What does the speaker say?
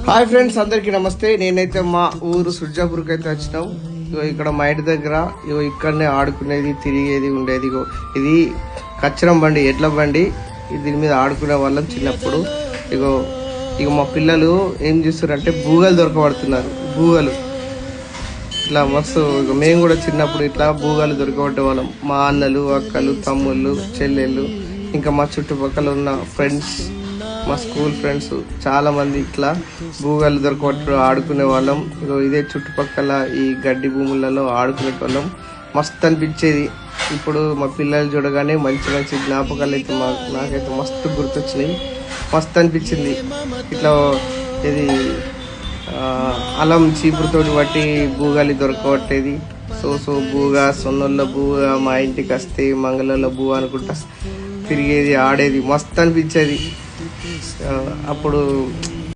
Hi friends, అందరికి నమస్తే. నేనైతే మా ఊరు సుర్జాపూర్కి అయితే వచ్చినాం. ఇగో ఇక్కడ మా ఇంటి దగ్గర ఇక్కడనే ఆడుకునేది, తిరిగేది ఉండేది. ఇది కచ్చరం బండి, ఎడ్ల బండి. దీని మీద ఆడుకునే వాళ్ళం చిన్నప్పుడు. ఇగో ఇక మా పిల్లలు ఏం చేస్తారంటే బూగలు దొరకబడుతున్నారు. బూగలు ఇట్లా మస్తు. ఇక మేము కూడా చిన్నప్పుడు ఇట్లా బూగలు దొరకబట్టే వాళ్ళం. మా అన్నలు, అక్కలు, తమ్ముళ్ళు, చెల్లెళ్ళు, ఇంకా మా చుట్టుపక్కల ఉన్న ఫ్రెండ్స్, మా స్కూల్ ఫ్రెండ్స్ చాలా మంది ఇట్లా బూగలు దొరకబట్టు ఆడుకునే వాళ్ళం. ఇదే చుట్టుపక్కల ఈ గడ్డి భూములలో ఆడుకునే వాళ్ళం. మస్తు అనిపించేది. ఇప్పుడు మా పిల్లలు చూడగానే మంచి మంచి జ్ఞాపకాలు అయితే నాకైతే మస్తు గుర్తొచ్చినాయి. మస్తు అనిపించింది. ఇట్లా ఇది అలం చీపురుతోటి బట్టి బూగాలి దొరకబట్టేది. సో బూగా, సొన్నొల్ల బూగా, మా ఇంటికి వస్తే మంగళల్లో బూ అనుకుంటా తిరిగేది, ఆడేది. మస్తు అనిపించేది. అప్పుడు